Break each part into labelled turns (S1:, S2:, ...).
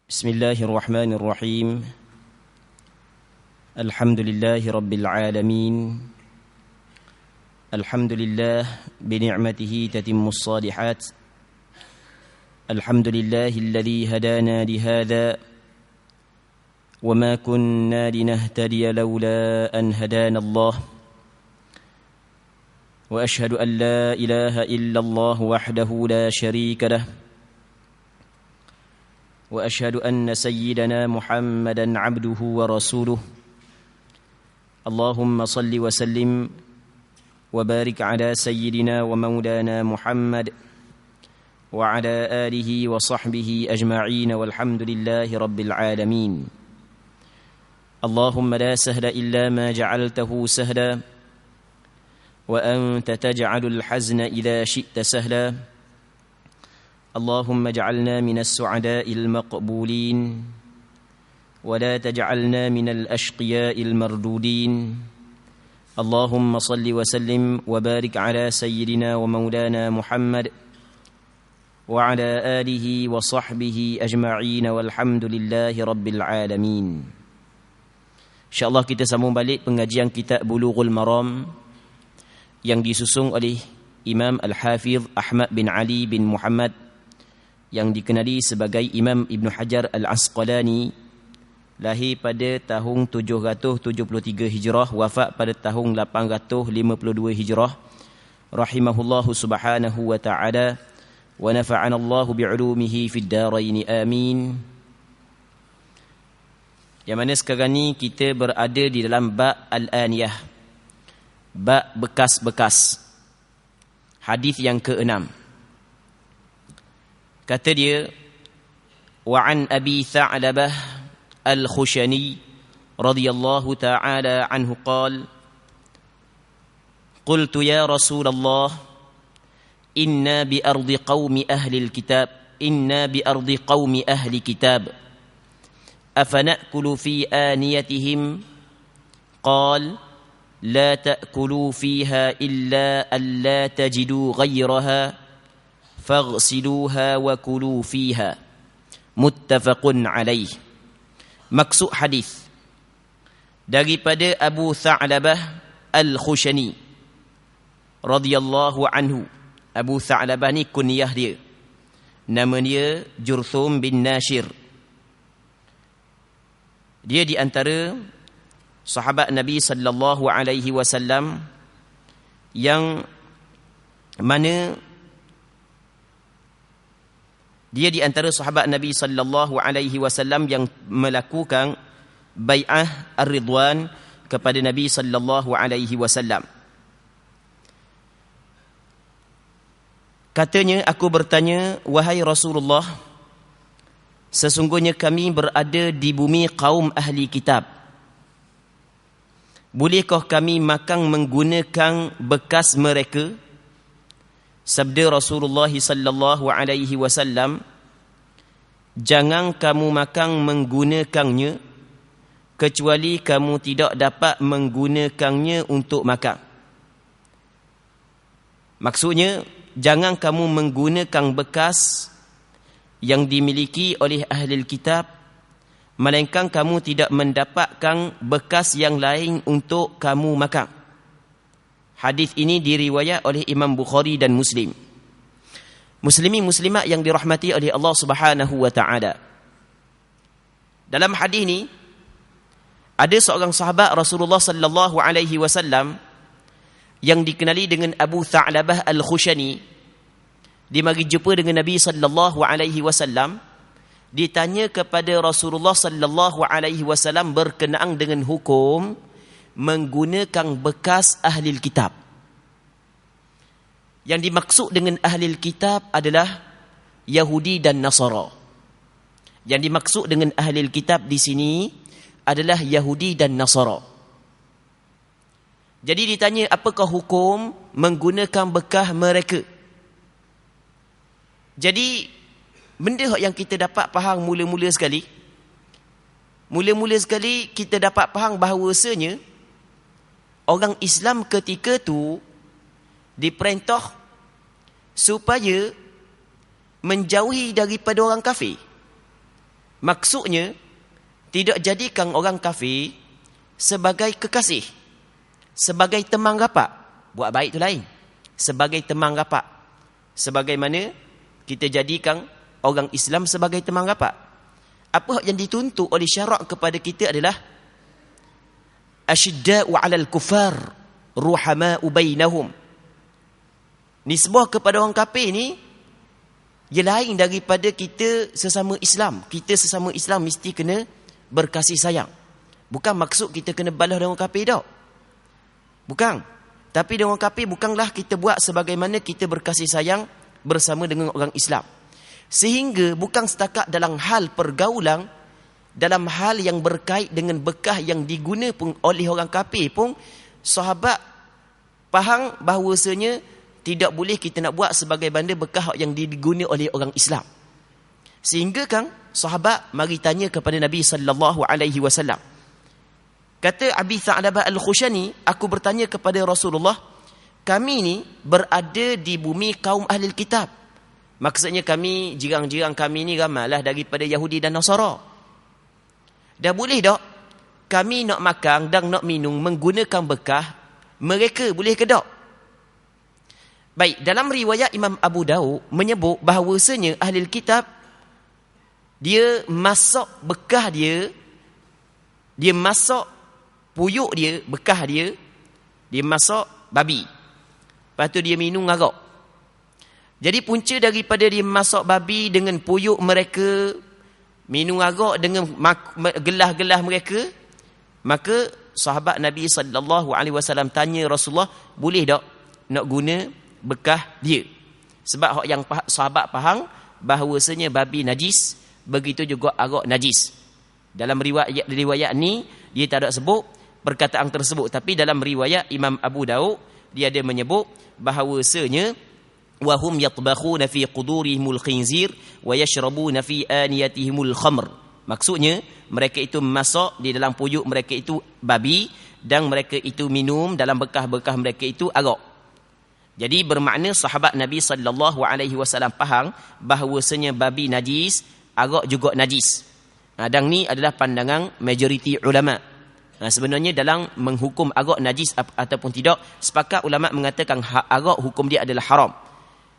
S1: بسم الله الرحمن الرحيم. الحمد لله رب العالمين. الحمد لله بنعمته تتم الصالحات. الحمد لله الذي هدانا لهذا وما كنا لنهتدي لولا أن هدانا الله. وأشهد أن لا إله إلا الله وحده لا شريك له. وأشهد أن سيدنا محمدًا عبده ورسوله. اللهم صل وسلم وبارك على سيدنا ومولانا محمد وعلى آله وصحبه أجمعين والحمد لله رب العالمين. اللهم لا سهل إلا ما جعلته سهلا وأنت تجعل الحزن إذا شئت سهلا. اللهم اجعلنا من السعداء المقبولين ولا تجعلنا من الأشقياء المردودين. اللهم صل وسلم وبارك على سيدنا ومولانا محمد وعلى آله وصحبه أجمعين والحمد لله رب العالمين. InsyaAllah kita sambung balik pengajian kitab Bulughul Maram yang disusun oleh Imam Al-Hafidh Ahmad bin Ali bin Muhammad yang dikenali sebagai Imam Ibn Hajar Al-Asqalani, lahir pada tahun 773 Hijrah, wafat pada tahun 852 Hijrah, rahimahullahu subhanahu wa ta'ala, wa nafa'ana Allahu bi'ulumihi fid daraini amin. Yang mana sekarang ni kita berada di dalam bab Al-Aniyah, bab bekas-bekas, hadis yang ke-6. Kata dia, wa an Abi Tha'labah Al-Khushani radhiyallahu ta'ala anhu qala qultu ya Rasulullah inna bi ardi qaumi ahli al-kitab afana'kulu fi aniyatihim qala la ta'kulu fiha illa an la tajidu ghayraha faghsiluha wa kulu fiha. Muttafaqun alaih. Maksud hadis daripada Abu Tha'labah Al-Khushani radhiyallahu anhu. Abu Tha'labah ni kunyah dia, nama dia Jurthum bin Nashir. Dia di antara sahabat Nabi sallallahu alaihi wasallam yang mana dia di antara sahabat Nabi sallallahu alaihi wasallam yang melakukan bai'ah ar-ridwan kepada Nabi sallallahu alaihi wasallam. Katanya, aku bertanya, wahai Rasulullah, sesungguhnya kami berada di bumi kaum ahli kitab. Bolehkah kami makan menggunakan bekas mereka? Sabda Rasulullah sallallahu alaihi wasallam, jangan kamu makan menggunakannya kecuali kamu tidak dapat menggunakannya untuk makan. Maksudnya, jangan kamu menggunakan bekas yang dimiliki oleh ahli kitab, melainkan kamu tidak mendapatkan bekas yang lain untuk kamu makan. Hadis ini diriwayat oleh Imam Bukhari dan Muslim. Muslimin muslimat yang dirahmati oleh Allah Subhanahu wa taala. Dalam hadis ini ada seorang sahabat Rasulullah sallallahu alaihi wasallam yang dikenali dengan Abu Tha'labah Al-Khushani. Dia mari jumpa dengan Nabi sallallahu alaihi wasallam, ditanya kepada Rasulullah sallallahu alaihi wasallam berkenaan dengan hukum menggunakan bekas ahli kitab. Yang dimaksud dengan ahli kitab adalah Yahudi dan Nasara. Yang dimaksud dengan ahli kitab di sini adalah Yahudi dan Nasara. Jadi ditanya, apakah hukum menggunakan bekas mereka? Jadi benda yang kita dapat faham mula-mula sekali kita dapat faham bahawasanya orang Islam ketika tu diperintah supaya menjauhi daripada orang kafir. Maksudnya, tidak jadikan orang kafir sebagai kekasih, sebagai teman rapat. Buat baik tu lain. Sebagai teman rapat. Sebagaimana kita jadikan orang Islam sebagai teman rapat. Apa yang dituntut oleh syarak kepada kita adalah asyidda'u 'alal kufar ruhama'u bainahum. Nisbah kepada orang kafir ni ia lain daripada kita sesama Islam. Kita sesama Islam mesti kena berkasih sayang. Bukan maksud kita kena balas dengan orang kafir dah. Bukan. Tapi dengan orang kafir bukanlah kita buat sebagaimana kita berkasih sayang bersama dengan orang Islam. Sehingga bukan setakat dalam hal pergaulan, dalam hal yang berkait dengan bekah yang diguna pun oleh orang kafir pun, sahabat faham bahawasanya tidak boleh kita nak buat sebagai benda bekah yang diguna oleh orang Islam. Sehingga kan sahabat mari tanya kepada Nabi sallallahu alaihi wasallam. Kata Abi Tha'labah Al-Khushani, aku bertanya kepada Rasulullah, kami ni berada di bumi kaum ahli kitab. Maksudnya kami, jirang-jirang kami ni ramailah daripada Yahudi dan Nasara. Dah boleh tak kami nak makan dan nak minum menggunakan bekah mereka, boleh ke tak? Baik, dalam riwayat Imam Abu Daud menyebut bahawasanya ahli kitab dia masak bekah dia masak puyuk dia, bekah dia masak babi. Lepas tu dia minum arak. Jadi punca daripada dia masak babi dengan puyuk mereka, minum arak dengan gelas-gelas mereka, maka sahabat Nabi sallallahu alaihi wasallam tanya Rasulullah, boleh tak nak guna bekah dia? Sebab hak yang sahabat faham bahawasanya babi najis, begitu juga arak najis. Dalam riwayat ni dia tak ada sebut perkataan tersebut, tapi dalam riwayat Imam Abu Daud dia ada menyebut bahawasanya wahum yatbakhuna fi qudurihimul khinzir wa yashrabuna fi aniyatihimul khamr. Maksudnya mereka itu masak di dalam puyuk mereka itu babi dan mereka itu minum dalam bekah-bekah mereka itu arak. Jadi bermakna sahabat Nabi sallallahu alaihi wasallam faham bahawasanya babi najis, arak juga najis. Dan ni adalah pandangan majoriti ulama. Sebenarnya dalam menghukum arak najis ataupun tidak, sepakat ulama mengatakan arak hukum dia adalah haram.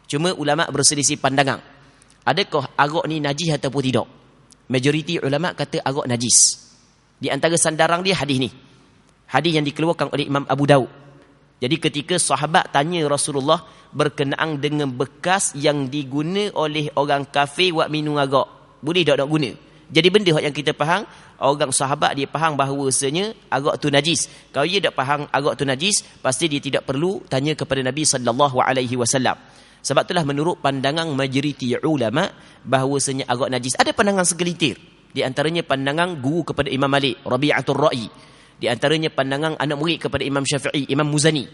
S1: Cuma ulama berselisih pandangan. Adakah arak ni najis ataupun tidak? Majoriti ulama kata arak najis. Di antara sandaran dia hadis ni. Hadis yang dikeluarkan oleh Imam Abu Daud. Jadi ketika sahabat tanya Rasulullah berkenaan dengan bekas yang diguna oleh orang kafir buat minum arak, boleh tak nak guna? Jadi benda yang kita faham, orang sahabat dia faham bahawasanya arak tu najis. Kalau dia tak faham arak tu najis, pasti dia tidak perlu tanya kepada Nabi sallallahu alaihi wasallam. Sebab itulah menurut pandangan majoriti ulama bahawasanya arak najis. Ada pandangan segelintir. Di antaranya pandangan guru kepada Imam Malik, Rabi'atul Ra'i. Di antaranya pandangan anak murid kepada Imam Syafi'i, Imam Muzani.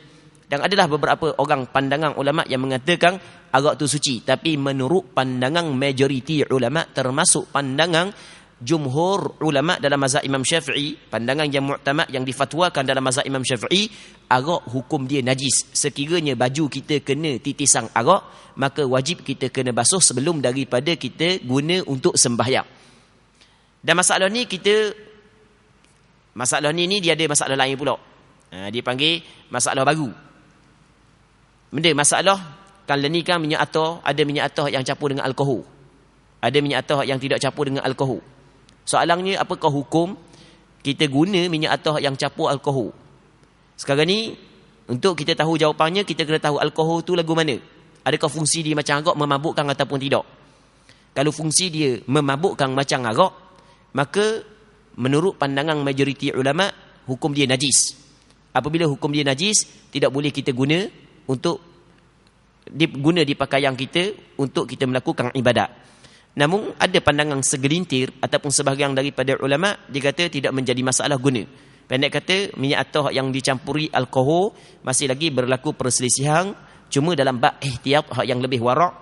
S1: Dan adalah beberapa orang pandangan ulama yang mengatakan arak tu suci. Tapi menurut pandangan majoriti ulama, termasuk pandangan jumhur ulama dalam mazhab Imam Syafi'i, pandangan yang mu'tamad yang difatwakan dalam mazhab Imam Syafi'i, arak hukum dia najis. Sekiranya baju kita kena titisan arak, maka wajib kita kena basuh sebelum daripada kita guna untuk sembahyang. Dan masalah ni dia ada masalah lain pula. Dia panggil masalah baru. Benda masalah kan ni kan minyak atah, ada minyak atah yang campur dengan alkohol. Ada minyak atah yang tidak campur dengan alkohol. Soalannya, apakah hukum kita guna minyak atah yang campur alkohol? Sekarang ni untuk kita tahu jawapannya, kita kena tahu alkohol tu lagu mana. Adakah fungsi dia macam arak memabukkan ataupun tidak? Kalau fungsi dia memabukkan macam arak, maka menurut pandangan majoriti ulama, hukum dia najis. Apabila hukum dia najis, tidak boleh kita guna untuk diguna di pakaian kita untuk kita melakukan ibadat. Namun ada pandangan segelintir ataupun sebahagian daripada ulama, dia kata tidak menjadi masalah guna. Pendek kata, minyak atah yang dicampuri alkohol masih lagi berlaku perselisihan. Cuma dalam bab ihtiyat yang lebih warak,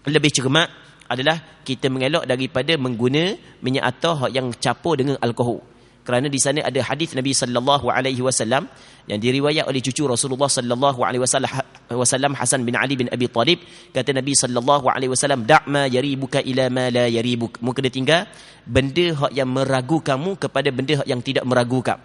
S1: lebih cermat adalah kita mengelak daripada mengguna minyak atah yang campur dengan alkohol. Kerana di sana ada hadis Nabi sallallahu alaihi wasallam yang diriwayat oleh cucu Rasulullah sallallahu alaihi wasallam, wasallam, Hasan bin Ali bin Abi Talib, kata Nabi sallallahu alaihi wasallam, da' ma yaribuka ila ma la yaribuk. Mu kena tinggal benda hak yang meragu kamu kepada benda hak yang tidak meragukan.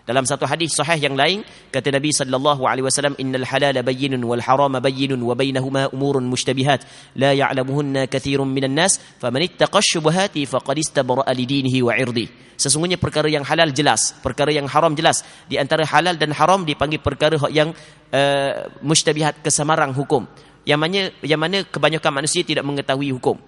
S1: Dalam satu hadis sahih yang lain, kata Nabi sallallahu alaihi wasallam, innal halala bayyinun wal harama bayyinun wa bainahuma umurun mushtabihat la ya'lamuhunna katsirun minan nas faman ittaqa syubhati faqad istabara'a lidinihi wa 'irdihi. Sesungguhnya perkara yang halal jelas, perkara yang haram jelas. Di antara halal dan haram dipanggil perkara yang mushtabihat, kesamarang hukum. Yang mana kebanyakan manusia tidak mengetahui hukum.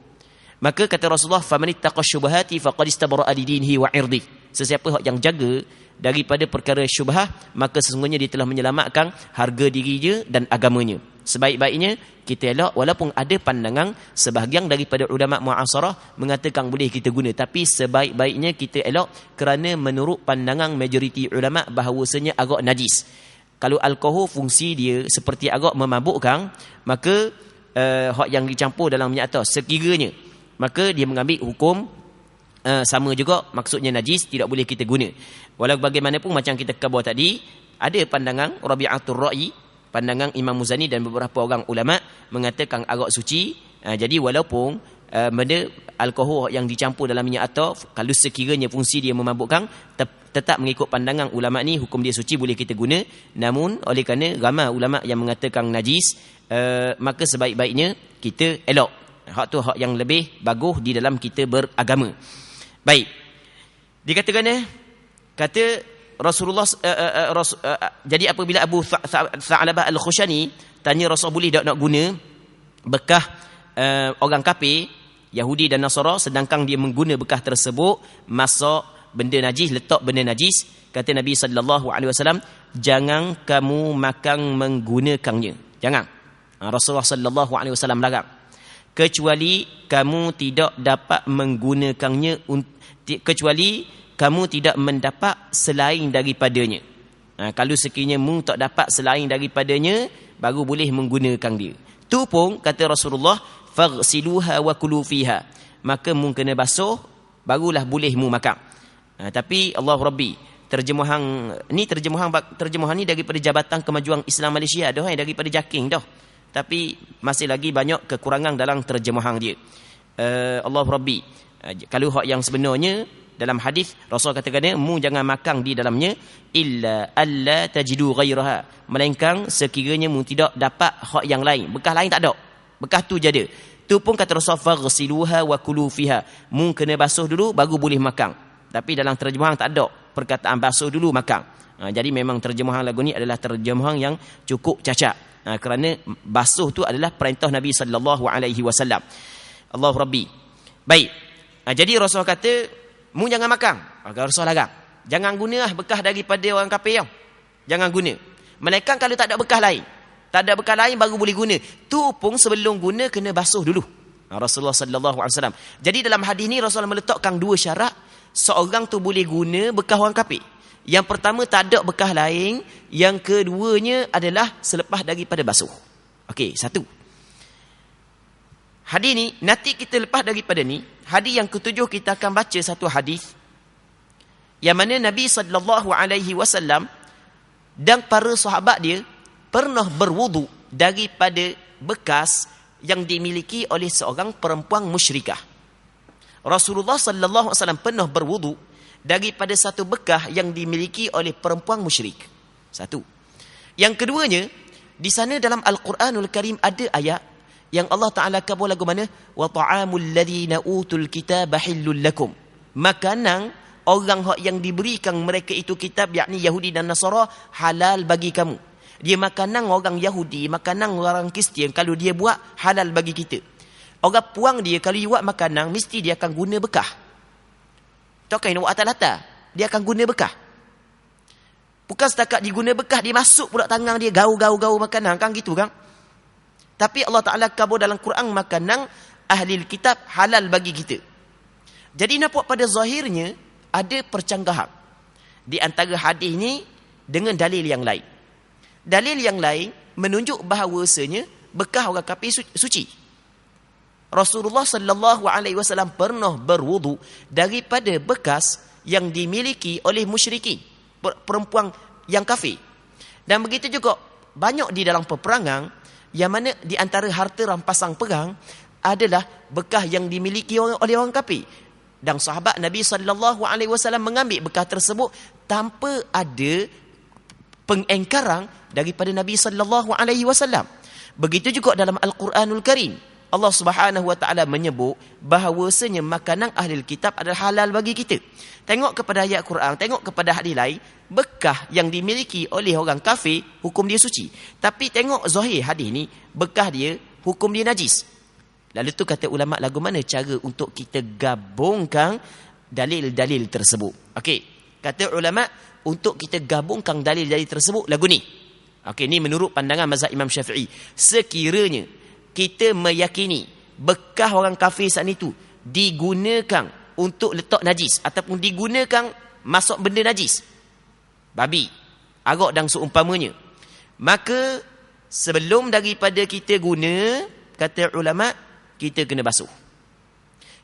S1: Maka kata Rasulullah, faman ittaqa syubhati faqad istabara'a lidinihi wa 'irdihi. Sesiapa yang jaga daripada perkara syubhah, maka sesungguhnya dia telah menyelamatkan harga dirinya dan agamanya. Sebaik-baiknya kita elak, walaupun ada pandangan sebahagian daripada ulama muasarah mengatakan boleh kita guna, tapi sebaik-baiknya kita elak kerana menurut pandangan majoriti ulama bahawasanya arak najis. Kalau alkohol fungsi dia seperti arak memabukkan, maka hak yang dicampur dalam minyak atas sekiranya, maka dia mengambil hukum sama juga, maksudnya najis, tidak boleh kita guna. Walau bagaimanapun macam kita kebawah tadi, ada pandangan Rabi'atul Ra'i, pandangan Imam Muzani dan beberapa orang ulama mengatakan arak suci. Jadi walaupun benda alkohol yang dicampur dalam minyak atas, kalau sekiranya fungsi dia memabukkan, tetap mengikut pandangan ulama ni hukum dia suci, boleh kita guna. Namun oleh kerana ramai ulama yang mengatakan najis, maka sebaik-baiknya kita elok. Hak tu hak yang lebih bagus di dalam kita beragama. Baik. Dikatakan kata Rasulullah jadi apabila Abu Tha'labah Al-Khushani tanya Rasul boleh tak nak guna bekah orang kafir Yahudi dan Nasara, sedangkan dia mengguna bekah tersebut masak benda najis, letak benda najis, kata Nabi sallallahu alaihi wasallam, jangan kamu makan menggunakannya. Jangan. Rasulullah sallallahu alaihi wasallam larang. Kecuali kamu tidak dapat menggunakannya, kecuali kamu tidak mendapat selain daripadanya. Kalau sekiranya mu tak dapat selain daripadanya, baru boleh menggunakan dia. Tu pun kata Rasulullah, faghsiluha wa kulu fiha. Maka mu kena basuh, barulah boleh mu makan. Tapi Allah Rabbi, terjemahan ni daripada Jabatan Kemajuan Islam Malaysia dah, daripada JAKIM dah. Tapi masih lagi banyak kekurangan dalam terjemahan dia. Allah Rabbi, kalau hak yang sebenarnya dalam hadis Rasul katakan mu jangan makan di dalamnya illa alla tajidu ghairaha, melainkan sekiranya mu tidak dapat hak yang lain, bekah lain tak ada, bekah tu je ada. Tu pun kata Rasul, faghsiluha wa kulu fiha, mu kena basuh dulu baru boleh makan. Tapi dalam terjemahan tak ada perkataan basuh dulu makan. Jadi memang terjemahan lagu ni adalah terjemahan yang cukup cacat. Kerana basuh tu adalah perintah Nabi sallallahu alaihi wasallam. Allah Rabbi. Baik. Jadi Rasul kata, mu jangan makan. Rasul larang. Jangan guna bekah daripada orang kafir. Jangan guna. Melainkan kalau tak ada bekah lain. Tak ada bekah lain baru boleh guna. Tu pun sebelum guna kena basuh dulu. Rasulullah sallallahu alaihi wasallam. Jadi dalam hadis ni Rasul meletakkan dua syarat seorang tu boleh guna bekah orang kafir. Yang pertama, tak ada bekah lain. Yang keduanya adalah selepas daripada basuh. Okey, satu. Hadis ni, nanti kita lepas daripada ni, hadis yang ketujuh kita akan baca satu hadis yang mana Nabi sallallahu alaihi wasallam dan para sahabat dia pernah berwudu daripada bekas yang dimiliki oleh seorang perempuan musyrikah. Rasulullah sallallahu alaihi wasallam pernah berwudu daripada satu bekah yang dimiliki oleh perempuan musyrik. Satu. Yang keduanya, di sana dalam Al-Quranul Karim ada ayat yang Allah Ta'ala kabur lagu mana? Wa ta'amul ladhina utul kitaba hillul lakum. Makanan orang yang diberikan mereka itu kitab, yakni Yahudi dan Nasara, halal bagi kamu. Dia makanan orang Yahudi, makanan orang Kristian, kalau dia buat halal bagi kita. Orang puang dia kalau dia buat makanan, mesti dia akan guna bekah. Tak kena buat atas-atas, dia akan guna bekah. Bukan setakat diguna bekah, dia masuk pula tangan dia, gau-gau makanan, kan gitu kan? Tapi Allah Ta'ala kabur dalam Quran makanan ahli kitab halal bagi kita. Jadi nampak pada zahirnya ada percanggahan di antara hadis ni dengan dalil yang lain. Dalil yang lain menunjuk bahawasanya bekah orang kafir suci. Rasulullah sallallahu alaihi wasallam pernah berwudu daripada bekas yang dimiliki oleh musyrikin, perempuan yang kafir. Dan begitu juga banyak di dalam peperangan
S2: yang mana di antara harta rampasan perang adalah bekah yang dimiliki oleh orang kafir. Dan sahabat Nabi SAW mengambil bekah tersebut tanpa ada pengengkaran daripada Nabi SAW. Begitu juga dalam Al-Quranul Karim. Allah Subhanahu wa taala menyebut bahawasanya makanan ahli kitab adalah halal bagi kita. Tengok kepada ayat Quran, tengok kepada hadis lain, bekah yang dimiliki oleh orang kafir hukum dia suci. Tapi tengok zahir hadis ni, bekah dia hukum dia najis. Lalu tu kata ulama, lagu mana cara untuk kita gabungkan dalil-dalil tersebut? Okey, kata ulama untuk kita gabungkan dalil-dalil tersebut lagu ni. Okey, ni menurut pandangan mazhab Imam Syafi'i. Sekiranya kita meyakini bekah orang kafir saat itu digunakan untuk letak najis ataupun digunakan masuk benda najis, babi, arak dan seumpamanya, maka sebelum daripada kita guna, kata ulama, kita kena basuh.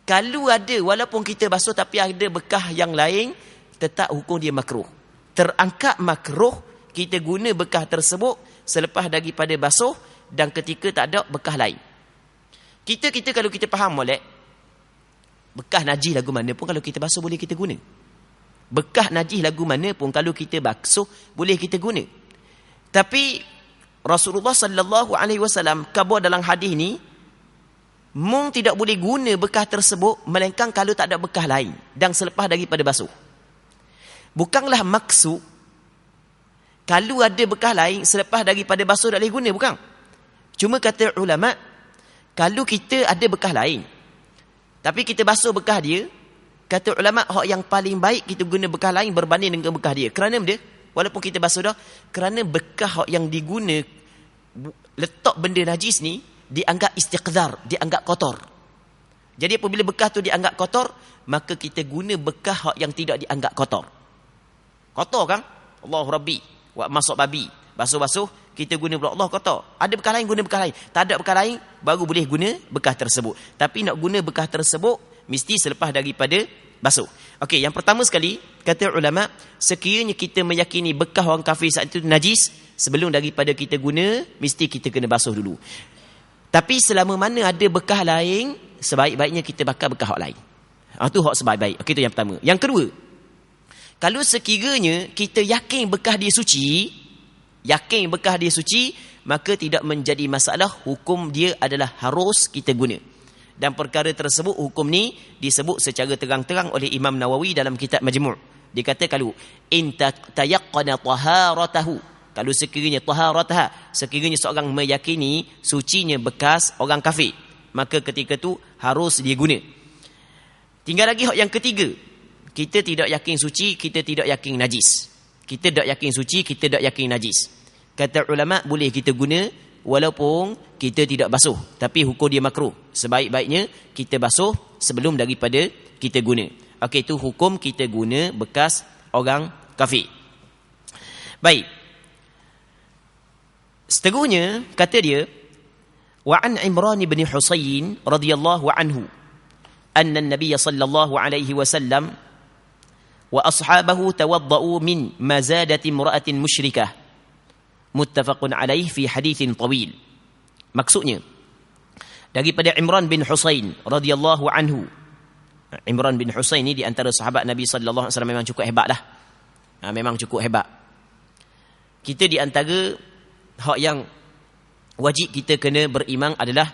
S2: Kalau ada, walaupun kita basuh tapi ada bekah yang lain, tetap hukum dia makruh. Terangkat makruh kita guna bekah tersebut selepas daripada basuh dan ketika tak ada bekah lain. Kita kalau kita faham molek, bekah najis lagu mana pun kalau kita basuh boleh kita guna. Bekah najis lagu mana pun kalau kita basuh boleh kita guna. Tapi Rasulullah sallallahu alaihi wasallam khabar dalam hadis ni, mung tidak boleh guna bekah tersebut melainkan kalau tak ada bekah lain dan selepas daripada basuh. Bukanlah maksud kalau ada bekah lain selepas daripada basuh tak boleh guna, bukan. Cuma kata ulama, kalau kita ada bekah lain tapi kita basuh bekah dia, kata ulama hak yang paling baik kita guna bekah lain berbanding dengan bekah dia. Kerana benda, walaupun kita basuh dah, kerana bekah hak yang diguna letak benda najis ni dianggap istiqdar, dianggap kotor. Jadi apabila bekah tu dianggap kotor, maka kita guna bekah hak yang tidak dianggap kotor. Kotor kan? Allahu Rabbi, buat masuk babi, basuh-basuh kita guna pula Allah kotor. Ada bekah lain, guna bekah lain. Tak ada bekah lain, baru boleh guna bekah tersebut. Tapi nak guna bekah tersebut mesti selepas daripada basuh. Okey, yang pertama sekali kata ulama, sekiranya kita meyakini bekah orang kafir saat itu najis, sebelum daripada kita guna mesti kita kena basuh dulu. Tapi selama mana ada bekah lain, sebaik-baiknya kita bakar bekah hak lain. Itu hak sebaik-baik. Okey, itu yang pertama. Yang kedua, kalau sekiranya kita yakin bekah dia suci, maka tidak menjadi masalah, hukum dia adalah harus kita guna. Dan perkara tersebut, hukum ni disebut secara terang-terang oleh Imam Nawawi dalam kitab Majmu'. Dia kata kalau in tayaqqana taharatahu, kalau sekiranya taharataha, sekiranya seorang meyakini sucinya bekas orang kafir, maka ketika tu harus dia guna. Tinggal lagi hak yang ketiga, kita tidak yakin suci, kita tidak yakin najis. Kita tak yakin suci, kita tak yakin najis. Kata ulama, boleh kita guna walaupun kita tidak basuh, tapi hukum dia makruh. Sebaik-baiknya kita basuh sebelum daripada kita guna. Okey, itu hukum kita guna bekas orang kafir. Baik. Seterusnya kata dia, wa an Imran bin Husayn radhiyallahu anhu anna an-nabiy sallallahu alaihi wasallam wa ashabahu tawadda'u min mazadati imra'atin musyrikah, muttafaqun alaih fi hadithin tawil. Maksudnya daripada Imran bin Husayn radhiyallahu anhu. Imran bin Husayn ni di antara sahabat Nabi sallallahu alaihi wasallam, memang cukup hebat lah. Memang cukup hebat. Kita di antara hak yang wajib kita kena beriman adalah,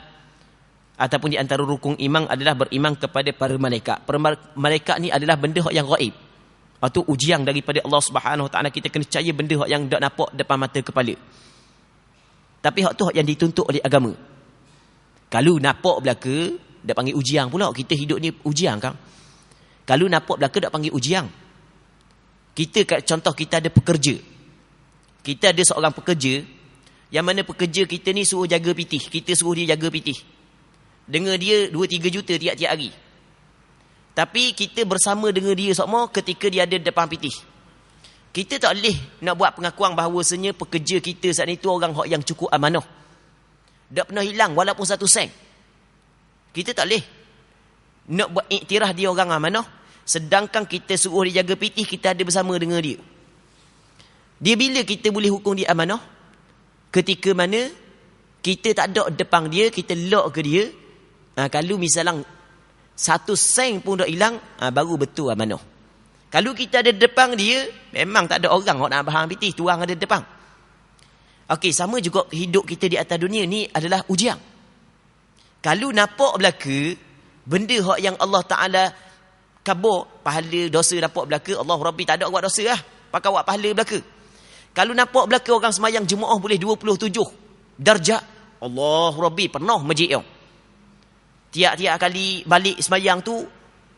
S2: ataupun di antara rukun iman adalah beriman kepada para malaikat. Para malaikat ni adalah benda hak yang gaib. Itu ujian daripada Allah Subhanahu Wa Taala. Kita kena percaya benda hak yang tak nampak depan mata kepala. Tapi hak tu hak yang dituntut oleh agama. Kalau nampak belaka, dak panggil ujian pula. Kita hidup ni ujian kan. Kalau nampak belaka dak panggil ujian. Kita contoh, kita ada pekerja. Kita ada seorang pekerja yang mana pekerja kita ni suruh jaga pitih. Kita suruh dia jaga pitih. Dengar dia 2-3 juta tiap-tiap hari. Tapi kita bersama dengan dia semua ketika dia ada depan pitih. Kita tak boleh nak buat pengakuan bahawasanya pekerja kita saat itu orang yang cukup amanah. Tak pernah hilang walaupun 1 sen. Kita tak boleh nak buat iktiraf dia orang amanah, sedangkan kita suruh dia jaga pitih, kita ada bersama dengan dia. Dia bila kita boleh hukum dia amanah? Ketika mana Kita tak ada depan dia, kita lock ke dia. Kalau misalnya 1 sen pun dah hilang, baru betul amanah. Kalau kita ada depan dia, memang tak ada orang nak faham piti, tuang ada depan. Okey, sama juga hidup kita di atas dunia ni adalah ujian. Kalau nampak belaka benda hak yang Allah Taala kabur, pahala dosa dapat belaka, Allah Rabbi tak ada buat dosa lah, pakai buat pahala belaka. Kalau nampak belaka orang semayang jemaah boleh 27 darjat, Allah Rabbi pernah masjid yang tiap-tiap kali balik semayang tu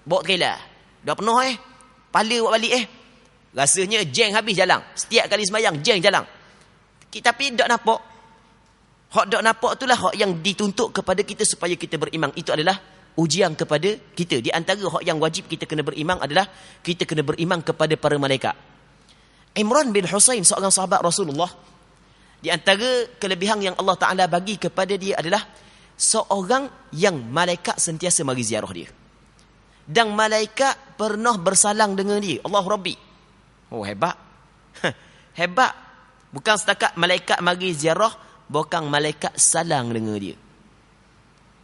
S2: bawa trailer, dah penuh pahala buat balik rasanya jeng habis jalan, setiap kali semayang jeng jalan. Tapi tak nampak. Hak tak nampak itulah hak yang dituntut kepada kita supaya kita beriman. Itu adalah ujian kepada kita. Di antara hak yang wajib kita kena beriman adalah kita kena beriman kepada para malaikat. Imran bin Husain, seorang sahabat Rasulullah, di antara kelebihan yang Allah Ta'ala bagi kepada dia adalah seorang yang malaikat sentiasa mari ziarah dia. Dan malaikat pernah bersalang dengan dia. Allah Rabbi. Oh, hebat. Hebat. Bukan setakat malaikat mari ziarah, bukan malaikat salang dengan dia.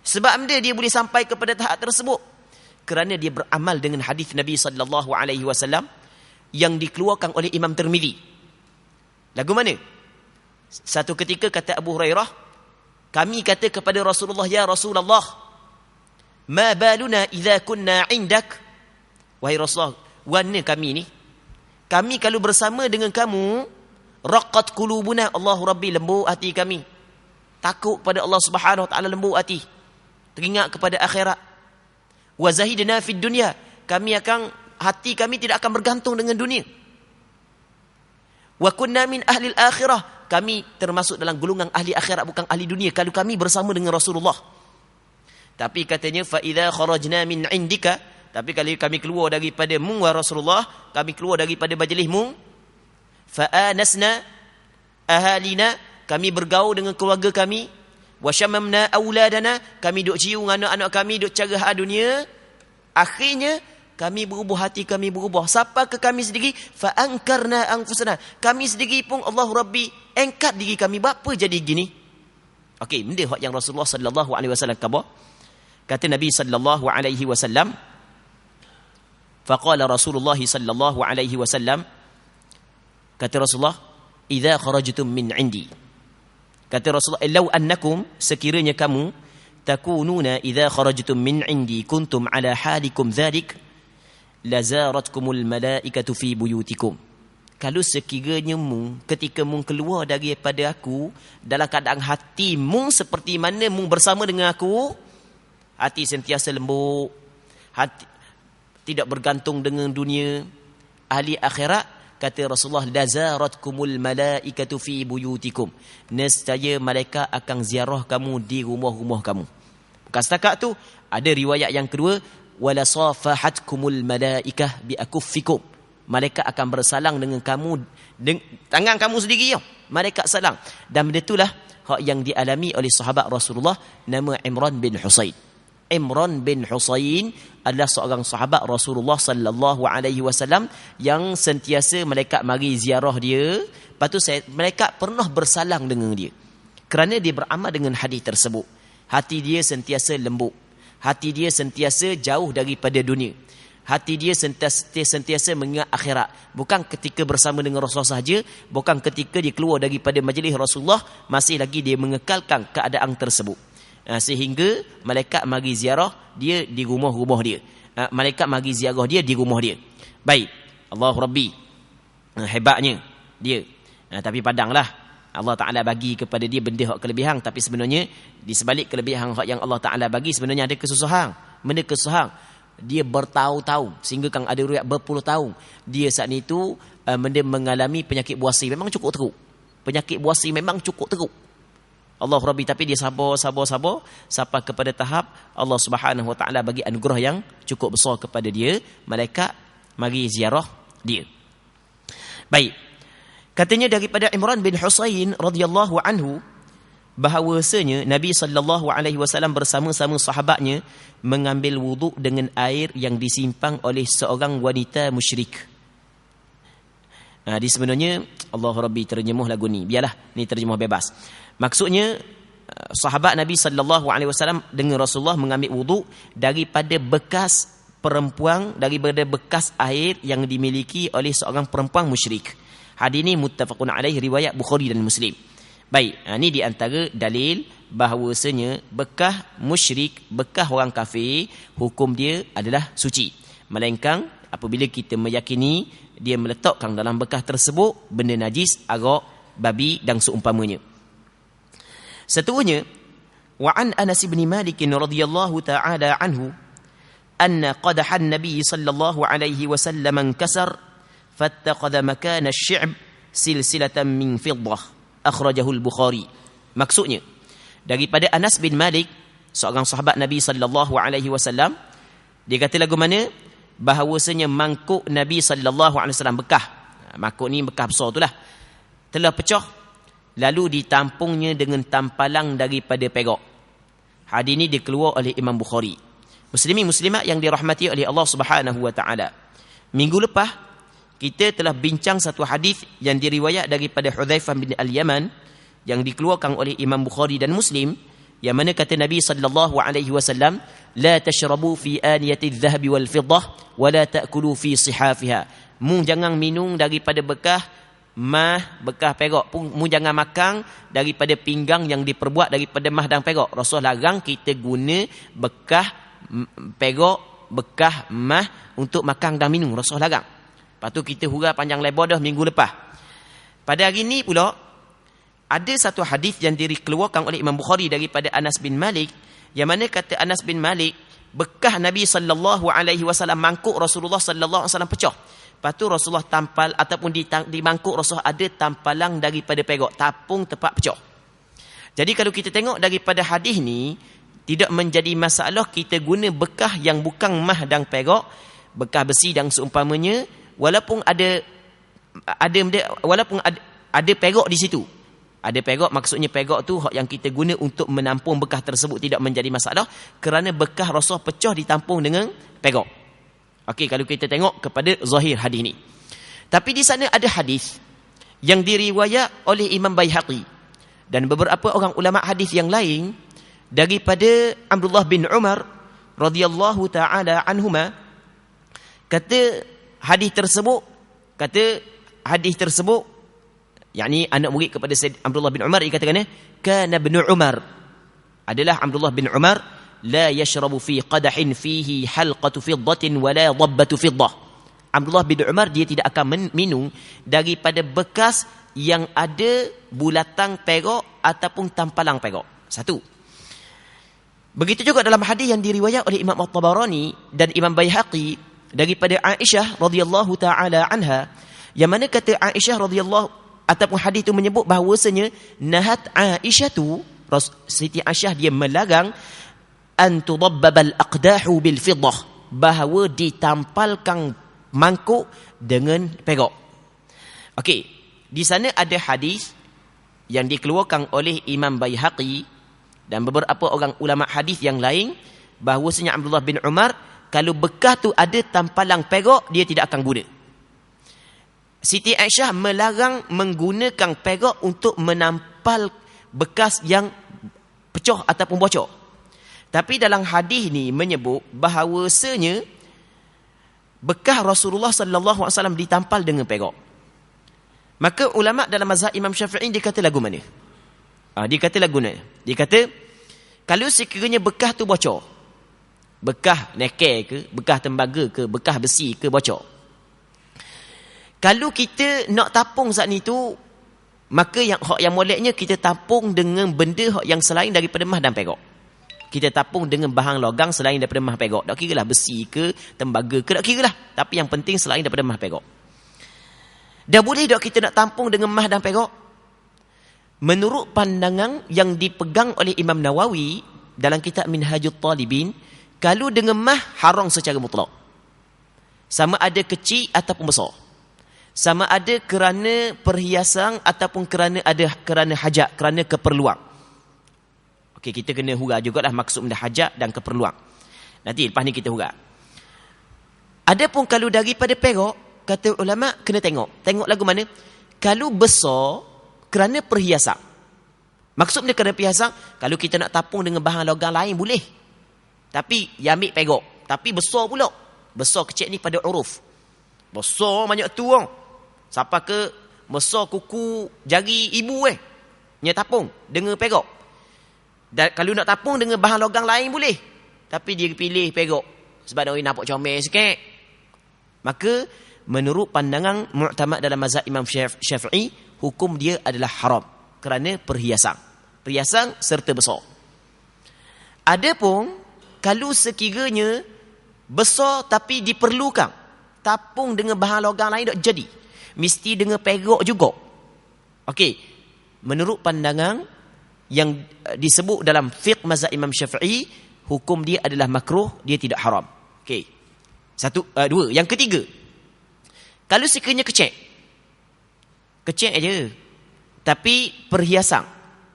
S2: Sebab benda dia boleh sampai kepada tahap tersebut? Kerana dia beramal dengan hadis Nabi sallallahu alaihi wasallam yang dikeluarkan oleh Imam Tirmizi. Lagu mana? Satu ketika kata Abu Hurairah, kami kata kepada Rasulullah, ya Rasulullah, ma baluna idza kunna indak? Wahai Rasulullah, warna kami ni, kami kalau bersama dengan kamu, raqat qulubuna, Allah Rabbi, lembut hati kami. Takut kepada Allah Subhanahu wa taala, lembut hati. Teringat kepada akhirat. Wa zahidna fid dunya, hati kami tidak akan bergantung dengan dunia. Wa kunna min ahli al-akhirah, kami termasuk dalam golongan ahli akhirat, bukan ahli dunia kalau kami bersama dengan Rasulullah. Tapi katanya fa idza kharajna min indika, tapi kalau kami keluar daripada mu wa Rasulullah, kami keluar daripada majlis mu, fa anasna ahalina, kami bergaul dengan keluarga kami, wa shamamna auladana, kami duk cium anak-anak kami, duk cara dunia. Akhirnya kami berubah, hati kami berubah. Siapa ke kami sendiri? Fa ankarna anfusana, kami sendiri pun Allah Rabbi angkat diri kami. Bapa jadi gini? Okey, benda hak yang Rasulullah sallallahu alaihi wasallam khabar. Kata Nabi sallallahu alaihi wasallam, faqala Rasulullah sallallahu alaihi wasallam, kata Rasulullah, idza kharajtum min indi, kata Rasulullah, law annakum, sekiranya kamu, takununa idza kharajtum min indi kuntum ala halikum dhalik lazaratkumul malaikatu fi buyutikum. Kalau sekiranya mu ketika mu keluar daripada aku dalam keadaan hati mu seperti mana mu bersama dengan aku, hati sentiasa lembut, hati tidak bergantung dengan dunia, ahli akhirat, kata Rasulullah, lazaratkumul malaikatu fi buyutikum, nescaya malaikat akan ziarah kamu di rumah-rumah kamu. Bukan setakat tu, ada riwayat yang kedua, wala safahatkumul malaikah bi akuffikum, malaikat akan bersalang dengan kamu tangan kamu sendiri ya. Malaikat salang. Dan benda itulah hak yang dialami oleh sahabat Rasulullah, nama Imran bin Husain. Imran bin Husain adalah seorang sahabat Rasulullah sallallahu alaihi wasallam yang sentiasa malaikat mari ziarah dia. Lepas tu malaikat pernah bersalang dengan dia. Kerana dia beramal dengan hadis tersebut, hati dia sentiasa lembut, hati dia sentiasa jauh daripada dunia, hati dia sentiasa mengingat akhirat. Bukan ketika bersama dengan Rasulullah sahaja, bukan ketika dia keluar daripada majlis Rasulullah, masih lagi dia mengekalkan keadaan tersebut. Sehingga malaikat mari ziarah dia di rumah-rumah dia. Malaikat mari ziarah dia di rumah dia. Baik, Allah Rabbi, hebatnya dia. Tapi padanglah Allah Ta'ala bagi kepada dia benda hak kelebihan, tapi sebenarnya di sebalik kelebihan hak yang Allah Ta'ala bagi, sebenarnya ada kesusahan. Benda kesusahan dia bertahun-tahun, sehingga kan ada riwayat berpuluh tahun dia saat itu benda mengalami penyakit buasi. Memang cukup teruk, penyakit buasi memang cukup teruk. Allah Rabbi, tapi dia sabar sampai kepada tahap Allah Subhanahu Wa Ta'ala bagi anugerah yang cukup besar kepada dia, malaikat mari ziarah dia. Baik, katanya daripada Imran bin Husain radhiyallahu anhu bahawasanya Nabi sallallahu alaihi wasallam bersama-sama sahabatnya mengambil wuduk dengan air yang disimpan oleh seorang wanita musyrik. Di sebenarnya Allah Rabbi terjemah lagu ni. Biarlah ni terjemah bebas. Maksudnya sahabat Nabi sallallahu alaihi wasallam dengan Rasulullah mengambil wuduk daripada bekas perempuan, daripada bekas air yang dimiliki oleh seorang perempuan musyrik. Hadis ini muttafaqun alaih, riwayat Bukhari dan Muslim. Baik, ini di antara dalil bahawasanya bekas musyrik, bekas orang kafir, hukum dia adalah suci. Melainkan apabila kita meyakini dia meletakkan dalam bekas tersebut benda najis, arak, babi dan seumpamanya. Seterusnya, wa an Anas bin Malik radhiyallahu ta'ala anhu anna qadahan Nabi sallallahu alaihi wasallam inkasar fattaqadha makana asy-syi'b silsilatan min fiddah. Akhrajahu al-Bukhari. Maksudnya, daripada Anas bin Malik, seorang sahabat Nabi sallallahu alaihi wasallam, dia kata lagu mana? Bahawasanya mangkuk Nabi sallallahu alaihi wasallam bekah. Mangkuk ni bekah besar itulah. Telah pecah lalu ditampungnya dengan tampalang daripada perak. Hadis ini dikeluar oleh Imam Bukhari. Muslimin muslimat yang dirahmati oleh Allah Subhanahu wa taala. Minggu lepas kita telah bincang satu hadis yang diriwayat daripada Hudzaifah bin Al-Yaman yang dikeluarkan oleh Imam Bukhari dan Muslim, yang mana kata Nabi sallallahu alaihi wasallam, la tashrabu fi aniyati adh-dhahab wal fiddah wa la ta'kulu fi sihafiha. Mu jangan minum daripada bekas mah, bekas perak pun mu jangan makan daripada pinggang yang diperbuat daripada mah dan perak. Rasul larang kita guna bekas perak, bekas mah untuk makan dan minum. Rasul larang. Lepas tu kita hurah panjang lebar dah minggu lepas. Pada hari ini pula ada satu hadis yang dikeluarkan oleh Imam Bukhari daripada Anas bin Malik, yang mana kata Anas bin Malik, bekas Nabi sallallahu alaihi wasallam mangkuk Rasulullah sallallahu alaihi wasallam pecah. Lepas tu Rasulullah tampal ataupun di mangkuk Rasulullah ada tampalang daripada perak, tapung tempat pecah. Jadi kalau kita tengok daripada hadis ni, tidak menjadi masalah kita guna bekas yang bukan mah dan perak, bekas besi dan seumpamanya, walaupun ada perak di situ. Ada perak, maksudnya perak tu hak yang kita guna untuk menampung bekas tersebut tidak menjadi masalah, kerana bekas Rasul pecah ditampung dengan perak. Okey, kalau kita tengok kepada zahir hadis ni. Tapi di sana ada hadis yang diriwayat oleh Imam Baihaqi dan beberapa orang ulama hadis yang lain daripada Abdullah bin Umar radhiyallahu taala anhuma, kata hadis tersebut yakni anak murid kepada Sayyid Abdullah bin Umar, dia katakan kana ibn Umar, adalah Abdullah bin Umar, la yashrabu fi qadahin fihi halqatu fiddatin wala dhabbatu fiddah. Abdullah bin Umar dia tidak akan minum daripada bekas yang ada bulatan perak ataupun tampalang perak. Satu. Begitu juga dalam hadis yang diriwayat oleh Imam At-Tabarani dan Imam Baihaqi daripada Aisyah radhiyallahu taala anha, yang mana kata Aisyah radhiyallahu, ataupun hadis itu menyebut bahawasanya nahat Aisyah tu, Siti Aisyah dia melarang an tudabbabal aqdahu bil fiddah, bahawa ditampalkan mangkuk dengan perak. Okey, di sana ada hadis yang dikeluarkan oleh Imam Baihaqi dan beberapa orang ulama hadis yang lain, bahawasanya Abdullah bin Umar kalau bekas tu ada tampalang perak, dia tidak akan guna. Siti Aisyah melarang menggunakan perak untuk menampal bekas yang pecah ataupun bocor. Tapi dalam hadis ni menyebut bahawasanya bekas Rasulullah sallallahu alaihi wasallam ditampal dengan perak. Maka ulama dalam mazhab Imam Syafi'i dia kata lagu mana? Dia kata lagu mana? Dia kata kalau sekiranya bekas tu bocor, bekas nekel ke, bekas tembaga ke, bekas besi ke bocor, kalau kita nak tapung saat ni tu, maka yang moleknya kita tapung dengan benda yang selain daripada mah dan perak. Kita tapung dengan bahan logam selain daripada mah perak. Tak kira lah besi ke, tembaga ke, tak kira lah. Tapi yang penting selain daripada mah perak. Dah boleh tak kita nak tampung dengan mah dan perak? Menurut pandangan yang dipegang oleh Imam Nawawi dalam kitab Minhajul Talibin, kalau dengan mah haram secara mutlak. Sama ada kecil ataupun besar. Sama ada kerana perhiasan ataupun kerana hajat, kerana keperluan. Okey, kita kena hurah jugalah maksud benda hajat dan keperluan. Nanti lepas ni kita hurah. Adapun kalau daripada perak, kata ulama kena tengok. Tengok lagu mana? Kalau besar kerana perhiasan, Maksud dia kerana perhiasan, kalau kita nak tapung dengan bahan logam lain boleh. Tapi dia ambil pegok. Tapi besar pula. Besar kecil ni pada uruf. Besar banyak tu orang. Siapa ke besar kuku jari ibu nya tapung dengan pegok. Dan kalau nak tapung dengan bahan logam lain boleh. Tapi dia pilih pegok. Sebab dia nampak comel sikit. Maka menurut pandangan mu'tamad dalam mazhab Imam Syafi'i, hukum dia adalah haram kerana perhiasan. Perhiasan serta besar. Adapun kalau sekiranya besar tapi diperlukan tapung dengan bahan logam lain tak jadi. Mesti dengan pegok juga. Okey. Menurut pandangan yang disebut dalam fiqh mazhab Imam Syafi'i, hukum dia adalah makruh, dia tidak haram. Okey. Dua. Yang ketiga, kalau sekiranya kecil aja tapi perhiasan,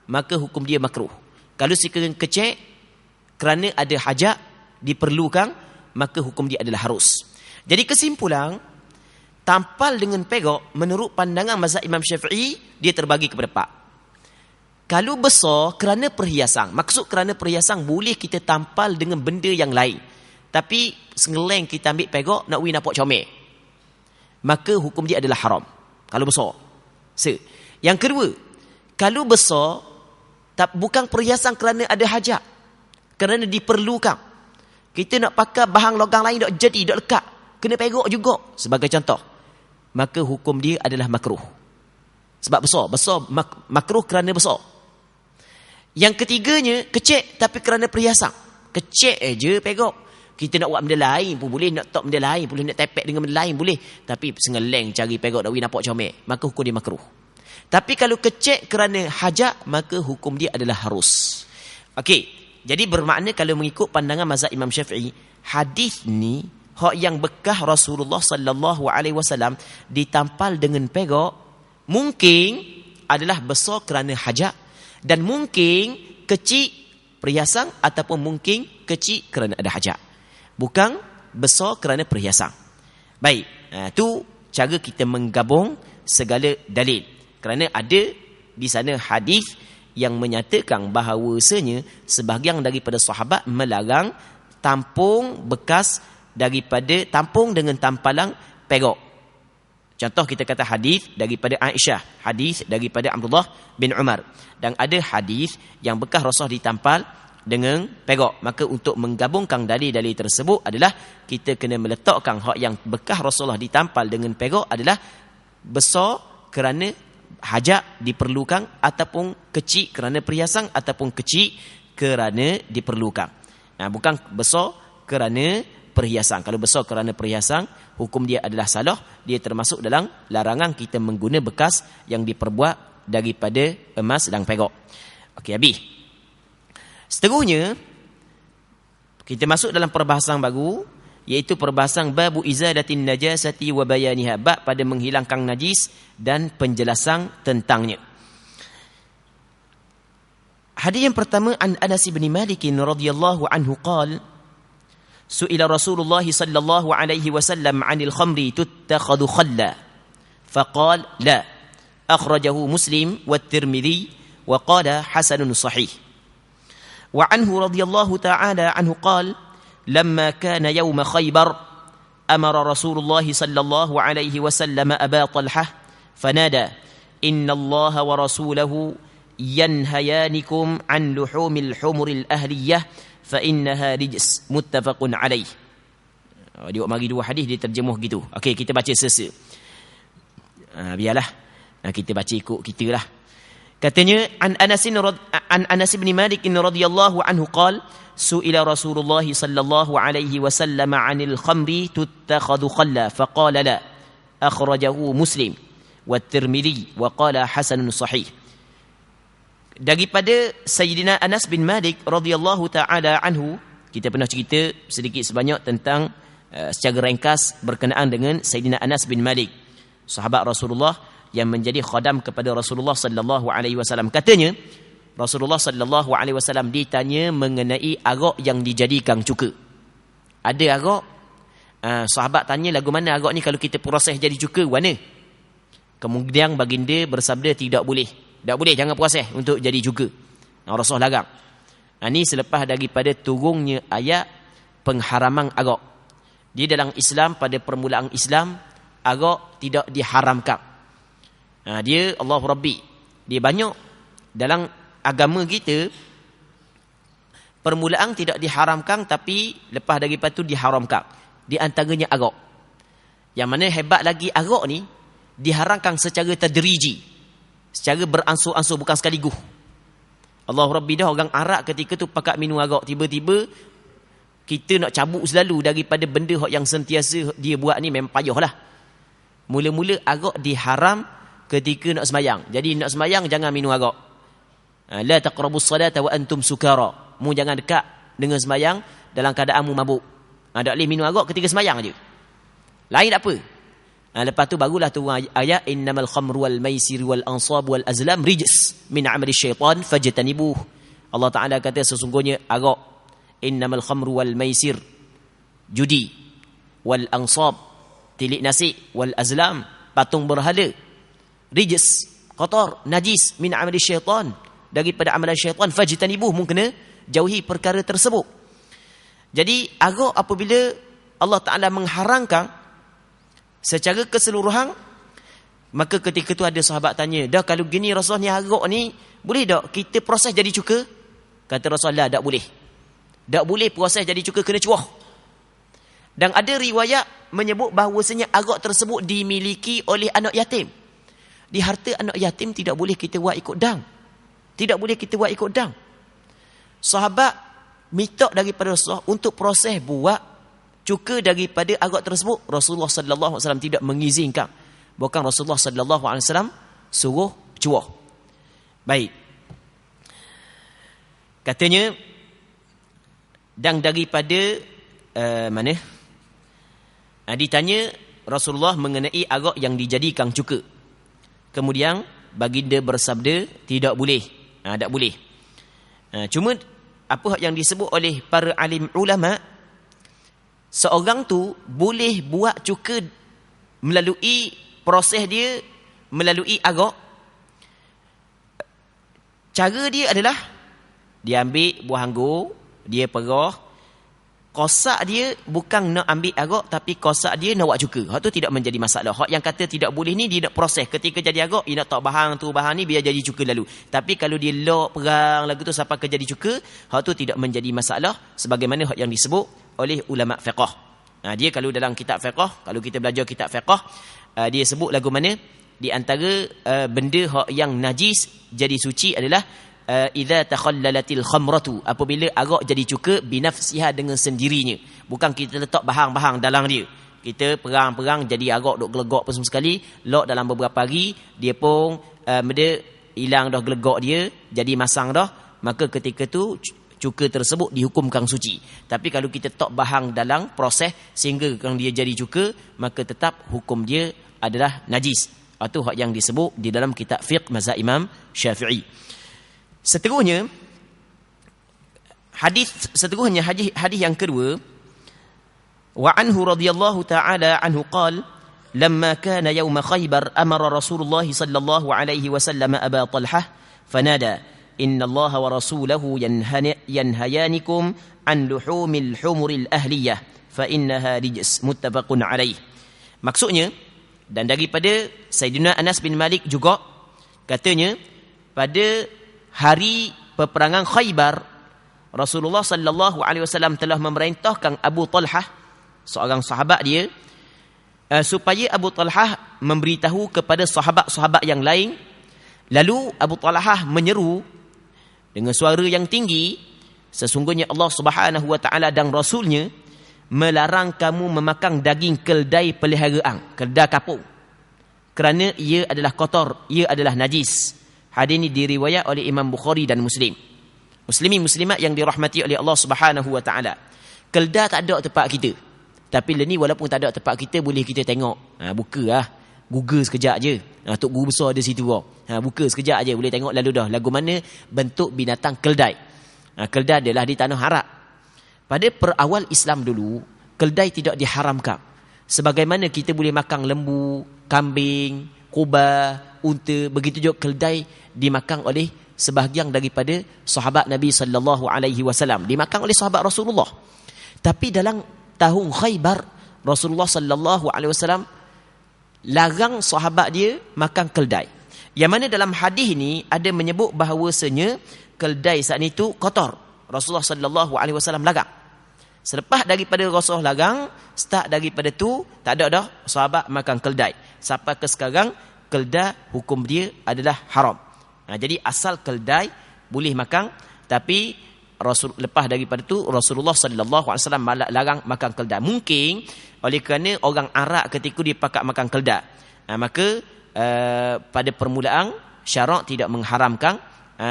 S2: maka hukum dia makruh. Kalau sekiranya kecil kerana ada hajat diperlukan, maka hukum dia adalah harus. Jadi kesimpulan, tampal dengan pegok menurut pandangan mazhab Imam Syafi'i dia terbagi kepada 4. Kalau besar kerana perhiasan, maksud kerana perhiasan boleh kita tampal dengan benda yang lain. Tapi sengeleng kita ambil pegok nak nampak comel, maka hukum dia adalah haram kalau besar. Yang kedua, kalau besar bukan perhiasan kerana ada hajat, kerana diperlukan, kita nak pakai bahan logam lain tak jadi, tak lekat, kena pegok juga sebagai contoh, maka hukum dia adalah makruh. Sebab besar makruh kerana besar. Yang ketiganya, kecil tapi kerana perhiasan. Kecil aja pegok. Kita nak buat benda lain pun boleh, nak top benda lain boleh, nak tepek dengan benda lain boleh. Tapi sengeleng cari pegok nak nampak comel, maka hukum dia makruh. Tapi kalau kecil kerana hajat, maka hukum dia adalah harus. Okey, jadi bermakna kalau mengikut pandangan mazhab Imam Syafi'i, hadis ni hak yang bekas Rasulullah sallallahu alaihi wasallam ditampal dengan pegok mungkin adalah besar kerana hajat, dan mungkin kecil perhiasan, ataupun mungkin kecil kerana ada hajat, bukan besar kerana perhiasan. Baik, tu cara kita menggabung segala dalil. Kerana ada di sana hadis yang menyatakan bahawasanya sebahagian daripada sahabat melarang tampung bekas daripada tampung dengan tampalan pegok. Contoh kita kata hadis daripada Aisyah, hadis daripada Abdullah bin Umar, dan ada hadis yang bekas Rasul ditampal dengan pegok. Maka untuk menggabungkan dalil-dalil tersebut adalah kita kena meletakkan hak yang bekas Rasulullah ditampal dengan pegok adalah besar kerana hajat diperlukan, ataupun kecil kerana perhiasan, ataupun kecil kerana diperlukan. Bukan besar kerana perhiasan. Kalau besar kerana perhiasan, hukum dia adalah salah. Dia termasuk dalam larangan kita mengguna bekas yang diperbuat daripada emas dan pegok. Okey, habis. Seterusnya, kita masuk dalam perbahasan baru, iaitu perbahasan babu izalatin najasati wa bayaniha, bab pada menghilangkan najis dan penjelasan tentangnya. Hadis yang pertama, an Anas bin Malik radhiyallahu anhu qala su'ila Rasulullah sallallahu alaihi wasallam 'anil khamri tuttakhadhu khalla faqala la, akhrajahu Muslim wa Tirmidzi wa qala hasanun sahih. Wa anhu radhiyallahu ta'ala anhu qala لما كان يوم خيبر أمر رسول الله صلى الله عليه وسلم أبا طلحة فنادى إن الله ورسوله ينهيانكم عن لحوم الحمر الأهلية فإنها رجس متفق عليه. Dia mari dua hadis dia terjemuh gitu. Okey, kita baca sesa. Biarlah kita baca ikut kita lah. Katanya an Anas bin Malik radhiyallahu anhu qala su'ila Rasulullah sallallahu alaihi wasallam 'anil khamri tuttakhadhu khalla faqala la, akhrajahu Muslim wa Tirmidzi wa qala hasanun sahih. Daripada Sayyidina Anas bin Malik radhiyallahu taala anhu, kita pernah cerita sedikit sebanyak tentang secara ringkas berkenaan dengan Sayyidina Anas bin Malik, sahabat Rasulullah yang menjadi khadam kepada Rasulullah sallallahu alaihi wasallam. Katanya Rasulullah sallallahu alaihi wasallam ditanya mengenai arak yang dijadikan cuka. Ada arak, sahabat tanya lagu mana arak ni kalau kita proses jadi cuka, warna? Kemudian baginda bersabda tidak boleh. Tak boleh, jangan proses untuk jadi cuka. Rasulullah larang. Ini selepas daripada turunnya ayat pengharaman arak. Dia dalam Islam, pada permulaan Islam, arak tidak diharamkan. Dia Allah Rabbi. Dia banyak dalam agama kita, permulaan tidak diharamkan, tapi lepas daripada itu diharamkan. Di antaranya arak. Yang mana hebat lagi, arak ni diharamkan secara tadriji, secara beransur-ansur, bukan sekaligus. Allah Rabbi dah orang Arab ketika tu pakat minum arak. Tiba-tiba kita nak cabut selalu daripada benda yang sentiasa dia buat ni, memang payah lah. Mula-mula arak diharam ketika nak semayang. Jadi nak semayang jangan minum arak. La taqrabus salata wa antum sukara. Mu jangan dekat dengan semayang dalam keadaan mu mabuk. Tak boleh minum arak ketika semayang je. Lain tak apa. Lepas tu barulah turun ayat innamal khamru wal maisir wal ansab wal azlam rijs min amali syaitan fajtanibuh. Allah Taala kata sesungguhnya arak, innamal khamru wal maisir, judi, wal ansab, tilik nasi, wal azlam, patung berhala, rijs, kotor, najis, min amali syaitan, daripada amalan syaitan, fajtanibuh, mu kena jauhi perkara tersebut. Jadi arak apabila Allah Taala mengharamkan secara keseluruhan, maka ketika tu ada sahabat tanya, dah kalau gini Rasul ni arak ni boleh tak kita proses jadi cuka? Kata Rasulullah, tak boleh. Tak boleh proses jadi cuka, kena cuah. Dan ada riwayat menyebut bahawasanya arak tersebut dimiliki oleh anak yatim. Di harta anak yatim tidak boleh kita buat ikut dang. Tidak boleh kita buat ikut dang. Sahabat minta daripada Rasulullah untuk proses buat cuka daripada arak tersebut. Rasulullah sallallahu alaihi wasallam tidak mengizinkan. Bukan Rasulullah sallallahu alaihi wasallam suruh cuah. Baik. Katanya, dan daripada mana? Ditanya Rasulullah mengenai arak yang dijadikan cuka. Kemudian baginda bersabda, tidak boleh. Tak boleh. Cuma apa yang disebut oleh para alim ulama, seorang tu boleh buat cuka melalui proses dia, melalui arak. Cara dia adalah dia ambil buah anggur, dia perah. Kosak dia bukan nak ambil arak, tapi kosak dia nak buat cuka. Hak tu tidak menjadi masalah. Hak yang kata tidak boleh ni, dia nak proses. Ketika jadi arak, dia nak tak bahan tu, bahan ni biar jadi cuka lalu. Tapi kalau dia lok perang lagu tu sampai ke jadi cuka, hak tu tidak menjadi masalah, sebagaimana hak yang disebut oleh ulama fiqh. Dia kalau dalam kitab fiqh, kalau kita belajar kitab fiqh, dia sebut lagu mana di antara benda hak yang najis jadi suci adalah idza takhallalatil khamratu, apabila arak jadi cuka binafsiha, dengan sendirinya. Bukan kita letak bahang-bahang dalam dia. Kita perang-perang jadi arak duk gelegak pun sekali, lok dalam beberapa hari dia pun hilang dah gelegak dia, jadi masang dah, maka ketika tu cuka tersebut dihukumkan suci. Tapi kalau kita tok bahang dalam proses sehingga dia jadi cuka, maka tetap hukum dia adalah najis. Itu hak yang disebut di dalam kitab fiqh mazhab Imam Syafi'i. Seterusnya hadis yang kedua, wa anhu radhiyallahu ta'ala anhu qala lamma kana yawm Khaybar amara Rasulullah sallallahu alaihi wasallam Aba Talhah fanada inna Allah wa rasulahu yanhayanikum an luhumil humuril ahliyah fa innaha rijs, muttafaqun alaih. Maksudnya, dan daripada Sayyidina Anas bin Malik juga, katanya pada hari peperangan Khaybar, Rasulullah sallallahu alaihi wasallam telah memerintahkan Abu Talhah, seorang sahabat dia, supaya Abu Talhah memberitahu kepada sahabat-sahabat yang lain. Lalu Abu Talhah menyeru dengan suara yang tinggi, sesungguhnya Allah Subhanahu wa taala dan Rasulnya melarang kamu memakan daging keldai peliharaan, keldai kapung, kerana ia adalah kotor, ia adalah najis. Hadis ini diriwayat oleh Imam Bukhari dan Muslim. Muslimin muslimat yang dirahmati oleh Allah Subhanahu wa taala. Keldai tak ada tempat kita. Tapi ni walaupun tak ada tempat kita, boleh kita tengok. Buka Google sekejap je. Tok guru besar ada situ. Buka sekejap je, boleh tengok lalu dah lagu mana bentuk binatang keldai. Keldai adalah di tanah Arab. Pada perawal Islam dulu, keldai tidak diharamkan. Sebagaimana kita boleh makan lembu, kambing, kuba, unta, begitu juga keldai dimakan oleh sebahagian daripada sahabat Nabi sallallahu alaihi wasallam, dimakan oleh sahabat Rasulullah. Tapi dalam tahun Khaybar, Rasulullah sallallahu alaihi wasallam larang sahabat dia makan keldai. Yang mana dalam hadis ni ada menyebut bahawasanya keldai saat itu kotor. Rasulullah sallallahu alaihi wasallam larang. Selepas daripada Rasulullah larang, start daripada tu tak ada dah sahabat makan keldai. Sampai ke sekarang keldai hukum dia adalah haram. Jadi asal keldai boleh makan, tapi lepas daripada tu Rasulullah sallallahu alaihi wasallam larang makan keldai. Mungkin oleh kerana orang Arab ketika dia pakat makan keldai, maka pada permulaan syarak tidak mengharamkan.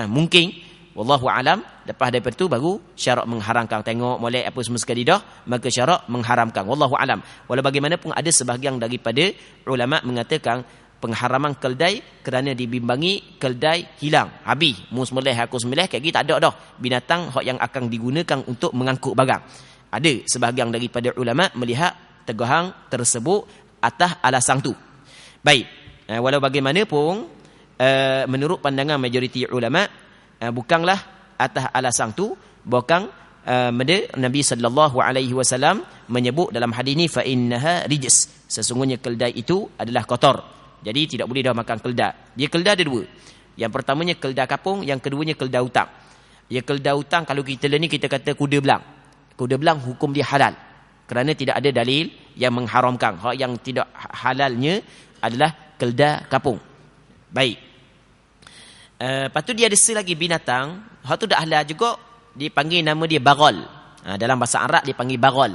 S2: Mungkin wallahu alam, lepas daripada tu baru syarak mengharamkan. Tengok molek apa semua sekali dah, maka syarak mengharamkan. Wallahu alam. Walau bagaimanapun ada sebahagian daripada ulama mengatakan pengharaman keldai kerana dibimbangi keldai hilang, habis mu sembelih aku sembelih kayak gitu, tak ada dah binatang yang akan digunakan untuk mengangkut barang. Ada sebahagian daripada ulama melihat teguhan tersebut atas alasan tu. Baik, walau bagaimanapun menurut pandangan majoriti ulama, bukanlah atas alasan tu, bukan Nabi sallallahu alaihi wasallam menyebut dalam hadis ni fa innaha rijs, sesungguhnya keldai itu adalah kotor. Jadi tidak boleh dah makan keldai. Dia keldai ada dua. Yang pertamanya keldai kapung, yang keduanya keldai hutang. Ya, keldai hutang kalau kita ni kita kata kuda belang. Kuda belang hukum dia halal kerana tidak ada dalil yang mengharamkan. Hak yang tidak halalnya adalah keldai kapung. Baik. Lepas tu dia ada lagi binatang, hak tu dah halal juga, dipanggil nama dia bagol. Dalam bahasa Arab dipanggil bagol.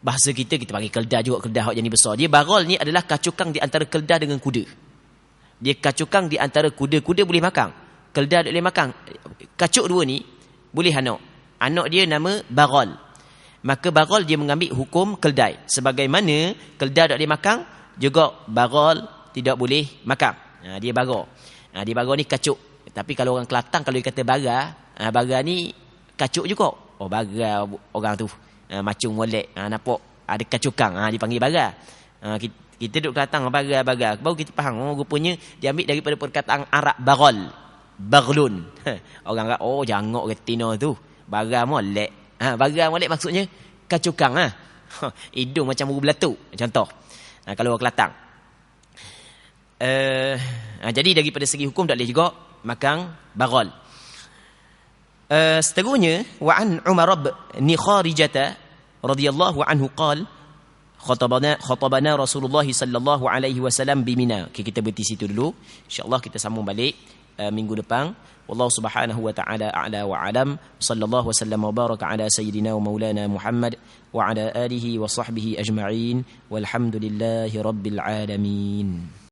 S2: Bahasa kita panggil keldai juga, keldai hak yang besar. Dia bagol ni adalah kacukang di antara keldai dengan kuda. Dia kacukang di antara kuda. Kuda boleh makan, keldai tak boleh makan. Kacuk dua ni boleh anak. Anak dia nama bagol. Maka bagol dia mengambil hukum keldai. Sebagaimana keldai tak boleh makan, juga bagol tidak boleh makan. Dia baga. Dia baga ni kacuk. Tapi kalau orang Kelantan kalau dia kata baga ni kacuk juga. Oh, baga orang tu. Macam molek. Nampak ada kacukang. Dipanggil baga. Kita duduk Kelantan baga. Baru kita faham. Rupanya dia ambil daripada perkataan Arab bagol. Baglun. Orang kata, oh jangok retina tu. Baga molek. Baga molek maksudnya kacukang. Hidung macam bulu belatuk. Contoh. Kalau orang Kelantan. Jadi daripada segi hukum tak boleh juga makan bagol. Seterusnya wa an Umar bin Kharijah radhiyallahu anhu qala khatabana Rasulullah sallallahu alaihi wasallam bi Mina. Okay, kita berhenti situ dulu. Insya-Allah kita sambung balik minggu depan. Wallahu subhanahu wa ta'ala a'la wa alam. Sallallahu wasallam wa baraka ala sayyidina wa maulana Muhammad wa ala alihi wa sahbihi ajma'in. Walhamdulillahi rabbil alamin.